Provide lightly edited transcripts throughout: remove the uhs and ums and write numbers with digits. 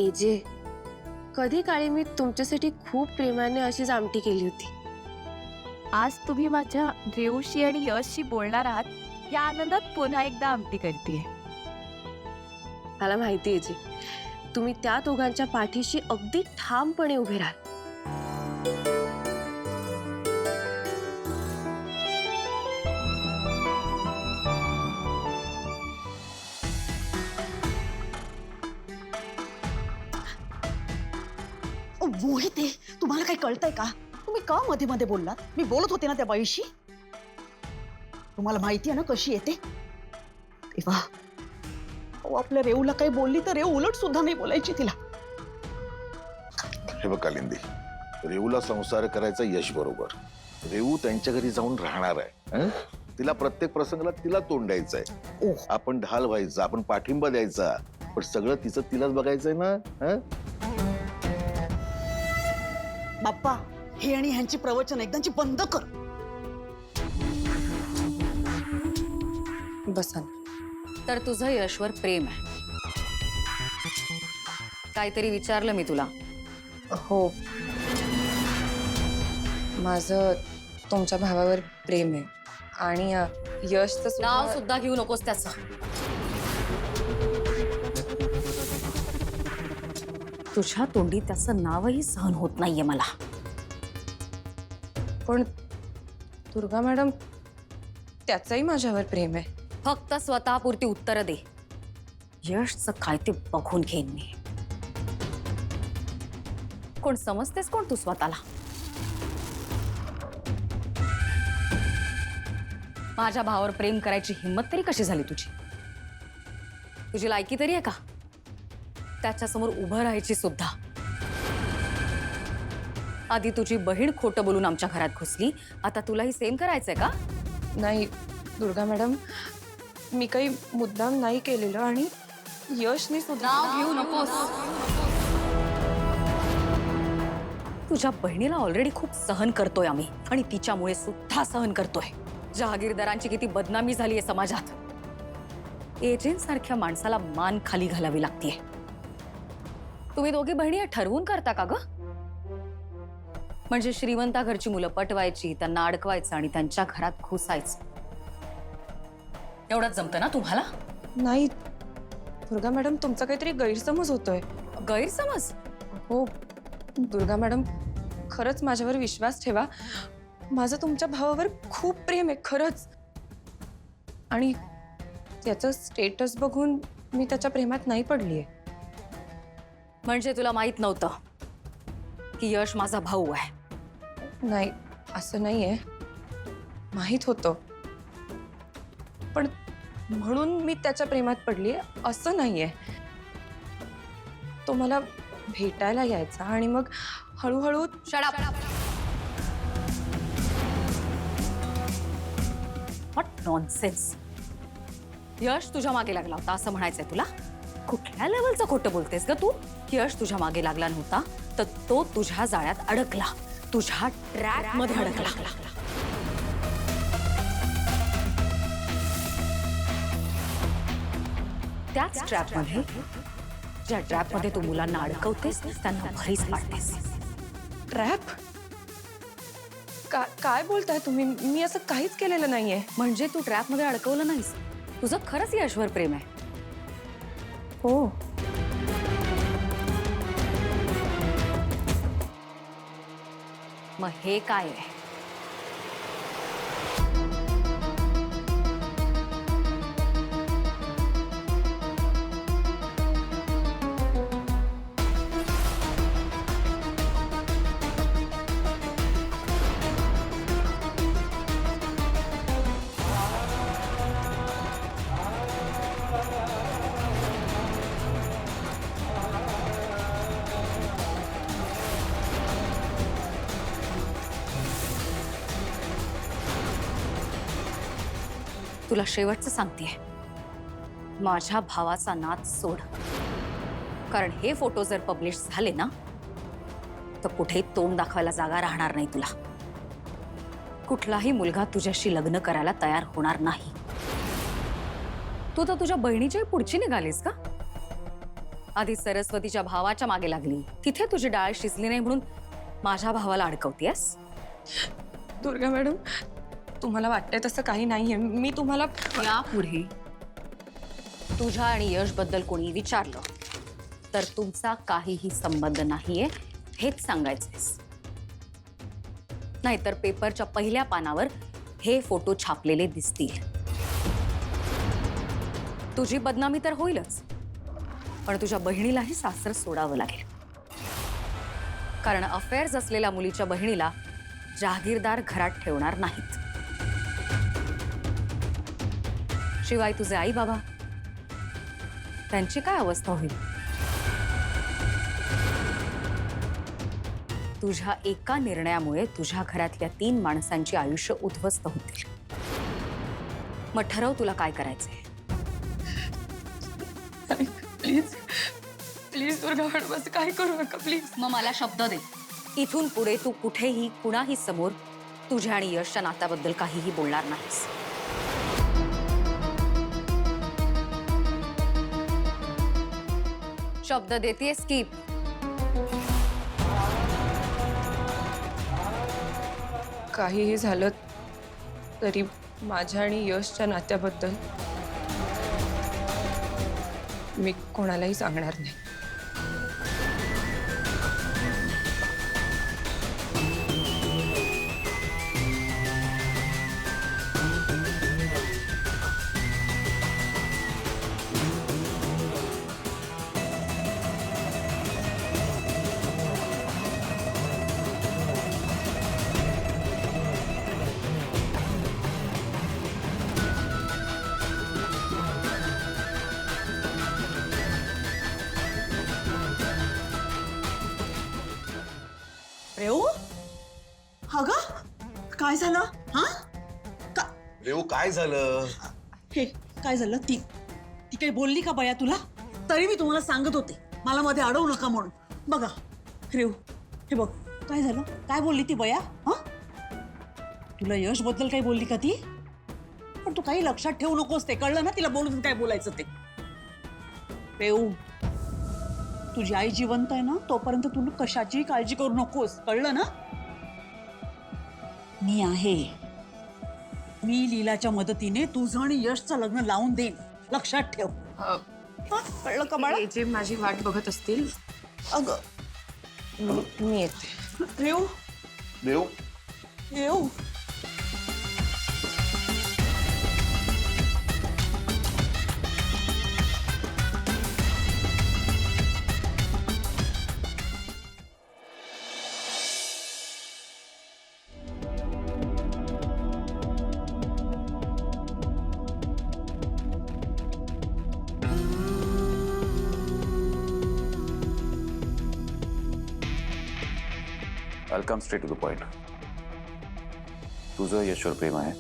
AJ, कधी काळी मी तुमच्यासाठी खूप प्रेमाने अशीच आमटी केली होती. आज तुम्ही माझ्या रेवशी आणि यशशी बोलणार आहात या आनंदात पुन्हा एकदा आमटी करते. मला माहिती आहे एजे, तुम्ही त्या दोघांच्या पाठीशी अगदी ठामपणे उभे राहाल. मोहित आहे, तुम्हाला काही कळतंय का? तुम्ही का मध्ये मध्ये बोललात? मी बोलत होते ना त्या बाईशी. तुम्हाला माहिती आहे ना कशी येते. तेव्हा आपल्या रेऊला काही बोलली तर रेऊ उलट सुद्धा नाही बोलायची तिला. हे बघ कालिंदी, रेऊला संसार करायचा यश बरोबर. रेऊ त्यांच्या घरी जाऊन राहणार आहे हं? तिला प्रत्येक प्रसंगाला तिला तोंड द्यायचंय. ओह, आपण ढाल व्हायचा, आपण पाठिंबा द्यायचा, पण सगळं तिचं तिलाच बघायचंय ना. हं? बाप्पा, हे आणि ह्यांची प्रवचन एकदाची बंद कर. बसा. तर तुझं यशवर प्रेम आहे. काहीतरी विचारलं मी तुला. हो, माझं तुमच्या भावावर प्रेम आहे आणि यशचं नाव सुद्धा घेऊ नकोस त्याचं. तुझ्या तोंडी त्याचं नावही सहन होत नाहीये मला. पण दुर्गा मॅडम, त्याचंही माझ्यावर प्रेम आहे. फक्त स्वतःपुरती उत्तरं दे. यशचं काय ते बघून घेईन मी. कोण समजतेस कोण तू स्वतःला? माझ्या भावावर प्रेम करायची हिंमत तरी कशी झाली तुझी? तुझी लायकी तरी आहे का त्याच्यासमोर उभं राहायची सुद्धा? आधी तुझी बहीण खोटं बोलून आमच्या घरात घुसली, आता तुलाही सेम करायचंय का? नाही दुर्गा मॅडम, मी काही मुद्दाम नाही केलेलं आणि यशने सुद्धा. नाव घेऊ नकोस. तुझ्या बहिणीला ऑलरेडी खूप सहन करतोय आम्ही आणि तिच्यामुळे सुद्धा सहन करतोय. जहागीरदारांची किती बदनामी झाली आहे समाजात. एजंटसारख्या माणसाला मान खाली घालावी लागतीये. तुम्ही दोघी बहिणी ठरवून करता का ग? म्हणजे श्रीमंता घरची मुलं पटवायची, त्यांना अडकवायचं आणि त्यांच्या घरात घुसायचं. एवढंच जमतं ना तुम्हाला? नाही दुर्गा मॅडम, तुमचा काहीतरी गैरसमज होतोय. गैरसमज? हो दुर्गा मॅडम, खरंच माझ्यावर विश्वास ठेवा. माझं तुमच्या भावावर खूप प्रेम आहे खरंच. आणि त्याचं स्टेटस बघून मी त्याच्या प्रेमात नाही पडलीये. म्हणजे तुला माहित नव्हतं की यश माझा भाऊ आहे? नाही, असं नाहीये. माहित होतं, पण म्हणून मी त्याच्या प्रेमात पडलीये असं नाहीये. तो मला भेटायला यायचा आणि मग हळूहळू. Shut up. What nonsense. Yash तुझ्या मागे लागला होता असं म्हणायचंय तुला? कुठल्या लेवलचं खोटं बोलतेस ग तू? यश तुझ्या मागे लागला नव्हता तर तो तुझ्या जाळ्यात अडकला, तुझ्या ट्रॅप मध्ये अडकला. त्याच ट्रॅप मध्ये, ज्या ट्रॅप मध्ये तू मुलांना अडकवतेस त्यांना भरीस पाडतेस. ट्रॅप? काय बोलताय तुम्ही? मी असं काहीच केलेलं नाहीये. म्हणजे तू ट्रॅप मध्ये अडकवलं नाहीस? तुझं खरंच यशवर प्रेम आहे? हो. मग हे काय आहे? तुला शेवटचं सांगतेय, माझ्या भावाचा नाद सोड. कारण हे फोटो जर पब्लिश झाले ना तर कुठे तोंड दाखवायला जागा राहणार नाही तुला. कुठलाही मुलगा तुझ्याशी लग्न करायला तयार होणार नाही. तू तर तुझ्या बहिणीच्या पुढची निघालीस का? आधी सरस्वतीच्या भावाच्या मागे लागली, तिथे तुझी डाळ शिजली नाही म्हणून माझ्या भावाला अडकवतेस. दुर्गा मॅडम, तुम्हाला वाटतंय तसं काही नाहीये. मी तुम्हाला यापुढे तुझ्या आणि यश बद्दल कोणी विचारलं तर तुमचा काहीही संबंध नाहीये हेच सांगायचंयस. नाहीतर पेपरच्या पहिल्या पानावर हे फोटो छापलेले दिसतील. तुझी बदनामी तर होईलच, पण तुझ्या बहिणीलाही सासर सोडावं लागेल. कारण अफेअर्स असलेल्या मुलीच्या बहिणीला जहागीरदार घरात ठेवणार नाहीत. शिवाय तुझे आई बाबा, त्यांची काय अवस्था होईल? तुझ्या एका निर्णयामुळे तुझ्या घरातल्या 3 माणसांची आयुष्य उद्ध्वस्त होतील. मग ठरव तुला काय करायचंय. प्लीज प्लीज दुर्गा मॅडम, असं काय करू नका प्लीज. मग मला शब्द दे, इथून पुढे तू कुठेही कुणाही समोर तुझ्या आणि यशच्या नात्याबद्दल काहीही बोलणार नाहीस. शब्द देतेस की काहीही झालं तरी माझ्या आणि यशच्या नात्याबद्दल मी कोणालाही सांगणार नाही. रेऊ, अगं काय झालं? हा का रेऊ काय झालं? हे काय झालं? ती ती काही बोलली का बया तुला? तरी मी तुम्हाला सांगत होते मला मध्ये अडवू नका म्हणून. बघा रेऊ, हे बघ काय झालं? काय बोलली ती बया? हा, तुला यश बद्दल काही बोलली का ती? पण तू काही लक्षात ठेवू नकोस, ते कळलं ना तिला बोलून काय बोलायचं ते. रेऊ, तुझी आई जिवंत आहे ना, तोपर्यंत तू कशाचीही काळजी करू नकोस, कळलं ना? मी आहे. मी लीलाच्या मदतीने तुझं आणि यशचं लग्न लावून देईन, लक्षात ठेव. हा, कळलं का बाळा? जे माझी वाट बघत असतील, अगं मी येते. रेऊ, रेऊ, रेऊ. I'll come straight to the point. तुझं यशवर प्रेम आहे?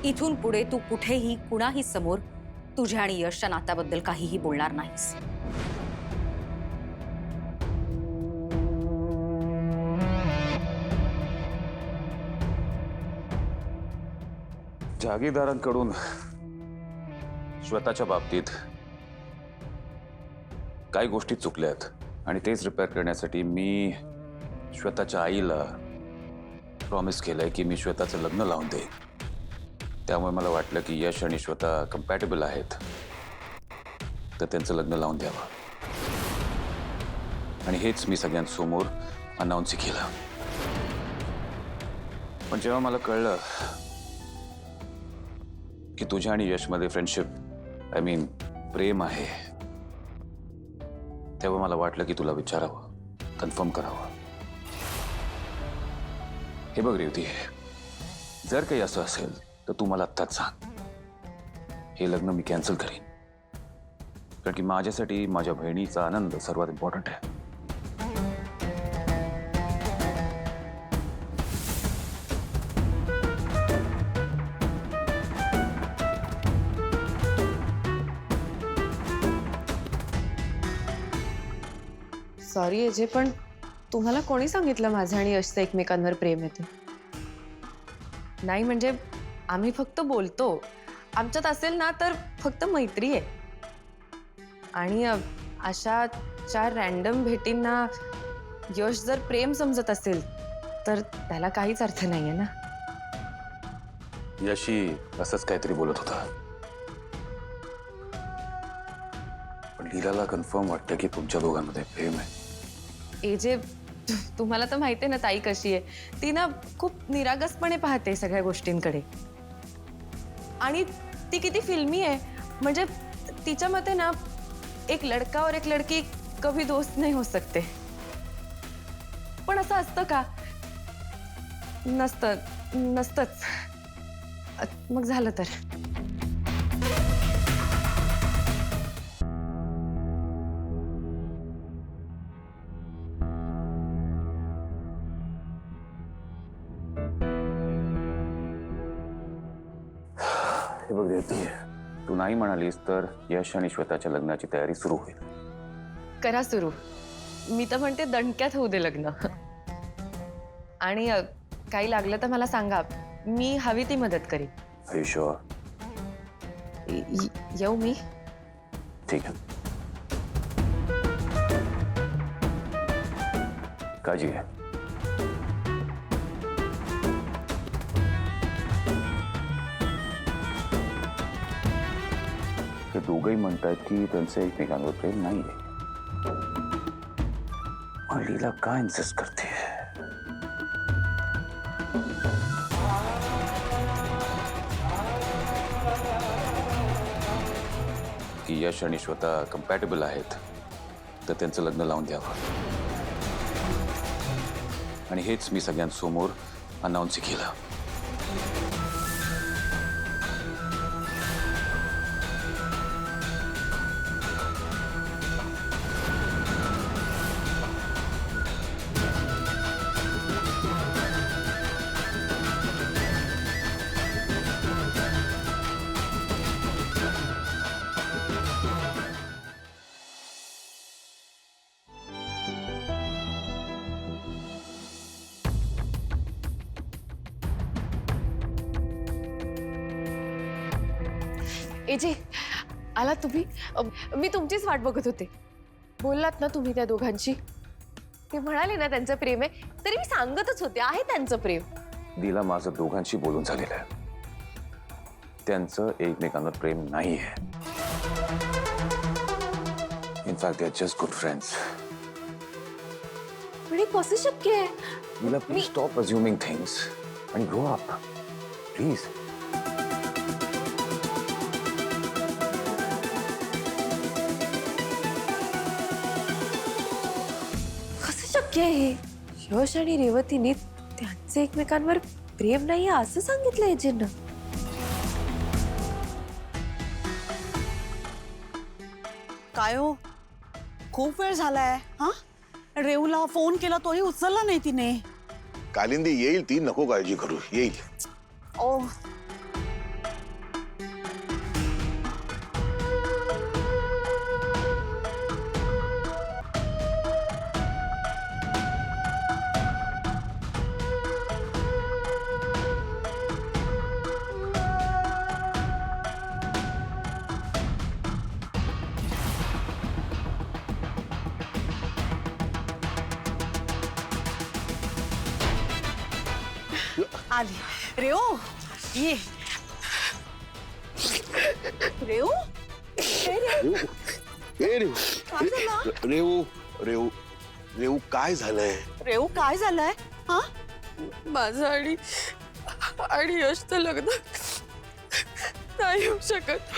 इथून पुढे तू कुठेही कुणाही समोर तुझ्या आणि यशच्या नात्याबद्दल काहीही बोलणार नाहीस. जहागीरदारांकडून श्वेताच्या बाबतीत काही गोष्टी चुकल्या आहेत आणि तेच रिपेअर करण्यासाठी मी श्वेताच्या आईला प्रॉमिस केलंय की मी श्वेताचं लग्न लावून देईन. त्यामुळे मला वाटलं की यश आणि श्वेता कम्पॅटेबल आहेत, तर त्यांचं लग्न लावून द्यावं. आणि हेच मी सगळ्यांसमोर अनाऊन्स केलं. पण जेव्हा मला कळलं की तुझ्या आणि यशमध्ये फ्रेंडशिप, आय मीन प्रेम आहे, तेव्हा मला वाटलं की तुला विचारावं, कन्फर्म करावं. हे बघ रेवती, जर काही असं असेल तर तू मला आत्ताच सांग. हे लग्न मी कॅन्सल करीन, कारण की माझ्यासाठी माझ्या बहिणीचा आनंद सर्वात इम्पॉर्टंट आहे. सॉरी अजय, पण तुम्हाला कोणी सांगितलं माझं आणि यशचं एकमेकांवर प्रेम येते? नाही म्हणजे आम्ही फक्त बोलतो, आमच्यात असेल ना तर फक्त मैत्री आहे. आणि अशा 4 रॅन्डम भेटींना यश जर प्रेम समजत असेल तर त्याला काहीच अर्थ नाहीये ना. यशी असंच काहीतरी बोलत होता, पण लीलाला कन्फर्म वाटतं की तुमच्या दोघांमध्ये प्रेम आहे. एजे, तुम्हाला तर माहिती आहे ना ताई कशी आहे. ती ना खूप निरागसपणे पाहते सगळ्या गोष्टींकडे. आणि ती किती फिल्मी आहे. म्हणजे तिच्या मते ना एक लड़का और एक लड़की कभी दोस्त नहीं हो सकते. पण असं असतं का? नसतंच. मग झालं तर. हे बघ रेवती, तू नाही म्हणालीस तर यश आणि श्वेताच्या लग्नाची तयारी सुरू होईल. करा सुरू. मी तर म्हणते दणक्यात होऊ दे लग्न. आणि काही लागलं तर मला सांगा, मी हवी ती मदत करेन. Are you sure? येऊ मी? ठीक आहे. काळजी घ्या. ते दोघंही म्हणतात की त्यांचं एकमेकांवर प्रेम नाहीये. मग लीला का इन्सिस्ट करते? की यश आणि श्वेता कम्पॅटेबल आहेत तर त्यांचं लग्न लावून द्यावं. आणि हेच मी सगळ्यांसमोर अनाऊन्स केलं. एजे, आला तुम्ही? मी तुमचीच वाट बघत होते. बोललात ना तुम्ही त्या दोघांची. ते म्हणाले ना त्यांचं प्रेम आहे, तरी मी सांगतच होते आहे त्यांचं प्रेम. दिला माझं दोघांशी बोलून झालेलं आहे. त्यांचं एकमेकांवर प्रेम नाहीये. In fact they are just good friends. पण हे कसं शक्य आहे? दिला प्लीज स्टॉप अज्युमिंग थिंग्स आणि ग्रो अप प्लीज. शक्य आहे? यश आणि रेवतीने त्यांचे एकमेकांवर प्रेम नाही असं सांगितलं एजेंना. काय हो, खूप वेळ झालाय. हा, रेवूला फोन केला तोही उचलला नाही तिने. कालिंदी येईल ती, नको काळजी करू, येईल. ओ, आली. रेऊ ये. रेऊ, रेऊ रेऊ रेऊ काय झालंय? रेऊ काय झालंय? हा, माझं आणि यशचं लग्न नाही होऊ शकत.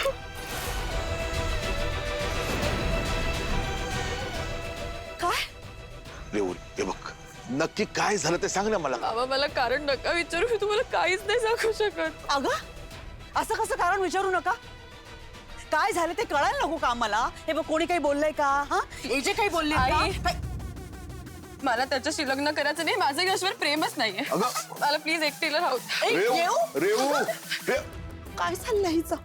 काय? रेऊ, हे बघ, नक्की काय झालं ते सांग ना मला. बाबा, मला कारण नका विचारू. मी तुम्हाला काहीच नाही सांगू शकत. अगं, असं कसं कारण विचारू नका. काय झालं ते कळायला नको का आम्हाला? हे बघ, कोणी काही बोललंय का? हा, एजे काही बोलले आई. का? मला त्याच्याशी लग्न करायचं नाही. माझं यशवर प्रेमच नाहीये. अगं. मला प्लीज एकटीला राहू द्या. ए, रेऊ रेऊ, रेऊ काय चाललंय हिचं?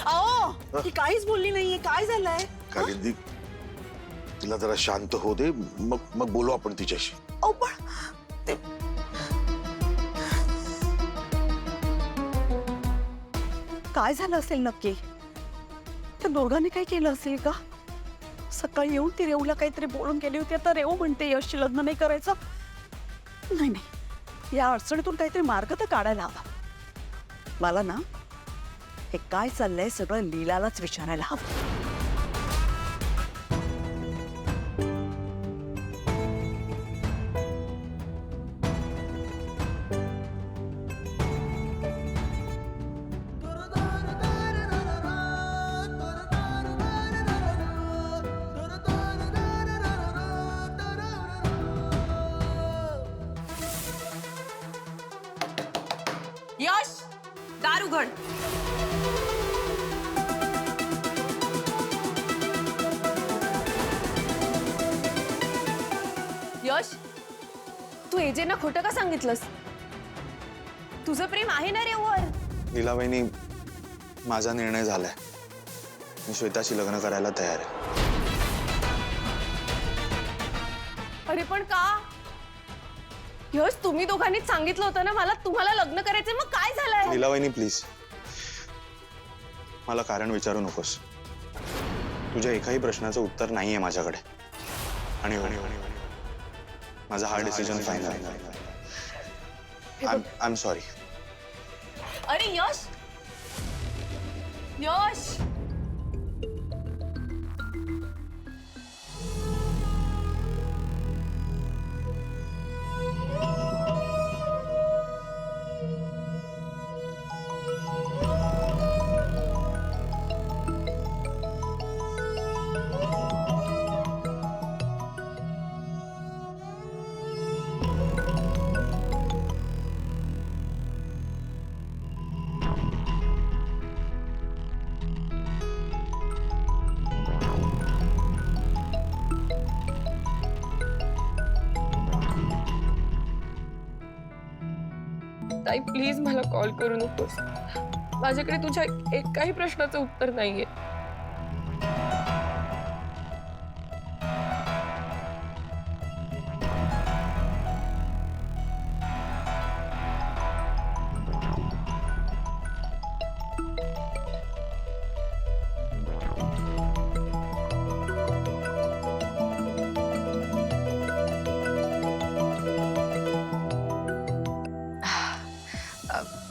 अहो, ही काहीच बोलली नाहीये. काय झालंय? कालिंदी, तिला जरा शांत होऊ दे, मग बोलू आपण तिच्याशी. अहो, पण ते काय झालं असेल नक्की? त्या दोघांनी काय केलं असेल का? सकाळी येऊन ती रेऊला काहीतरी बोलून गेली होती, आता रेऊ म्हणते यशशी लग्न नाही करायचं. नाही नाही, या अडचणीतून काहीतरी मार्ग तर काढायला हवा. मला ना हे काय चाललंय सगळं लीलालाच विचारायला हवं. यश, दार उघड. यश, तू एजेंना खोटं का सांगितलंस? तुझं प्रेम आहे ना रेवर? लीला वहिनी, माझा निर्णय झालाय. मी श्वेताशी लग्न करायला तयार आहे. अरे पण का? यश, तुम्ही दोघांनीच सांगितलं होतं ना मला तुम्हाला लग्न करायचंय, मग काय झालंय? लीला वहिनी प्लीज, मला कारण विचारू नकोस. तुझ्या एकाही प्रश्नाचं उत्तर नाहीये माझ्याकडे. आणि माझा हा decision final. I am sorry. अरे यश, यश, ताई प्लीज मला कॉल करू नकोस. माझ्याकडे तुझ्या एकाही प्रश्नाचं उत्तर नाहीये.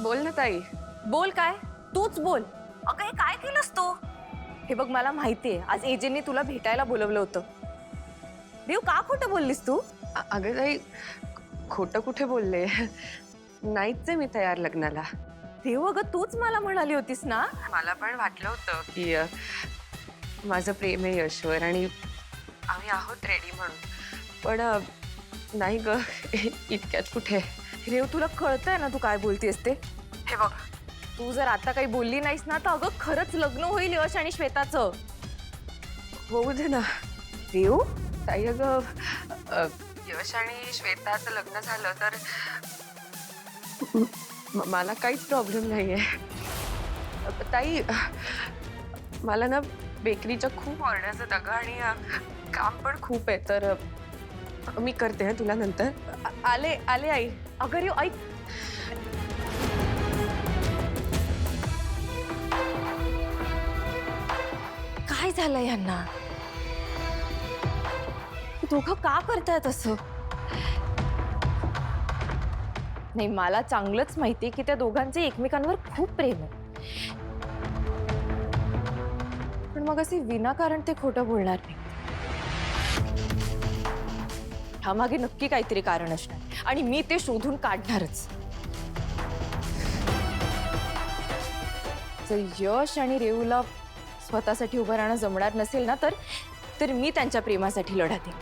बोल ना ताई. बोल काय? तूच बोल. अगं हे काय केलंस तू? हे बघ, मला माहितीये आज एजेंनी तुला भेटायला बोलवलं होतं. देव, का खोटं बोललीस तू? अगं ताई, खोटं कुठे बोलले? नाहीच आहे मी तयार लग्नाला. देव, अगं तूच मला म्हणाली होतीस ना. मला पण वाटलं होतं की माझं प्रेम आहे यशवर आणि आम्ही आहोत रेडी म्हणून, पण नाही ग, इतक्यात कुठे. रेव, तुला कळतंय ना तू काय बोलतेस ते? हे बघ, तू जर आता काही बोलली नाहीस ना तर अगं खरंच लग्न होईल यश आणि श्वेताचं. होऊ दे ना देव, ताई. अगं यश आणि श्वेताचं लग्न झालं तर मला काहीच प्रॉब्लेम नाहीये ताई. मला ना बेकरीच्या खूप ऑर्डर्स आहेत अगं, आणि काम पण खूप आहे, तर मी करते हं तुला नंतर. आले आले आई. अगं रेव, ऐक. काय झालंय यांना? दोघं का करतायत असं? नाही, मला चांगलंच माहितीये की त्या दोघांचे एकमेकांवर खूप प्रेम आहे. पण मग असे विनाकारण ते खोटं बोलणार नाही. ह्यामागे नक्की काहीतरी कारण असणार आणि मी ते शोधून काढणारच. जर यश आणि रेऊला स्वतःसाठी उभं राहणं जमणार नसेल ना तर मी त्यांच्या प्रेमासाठी लढा देईन.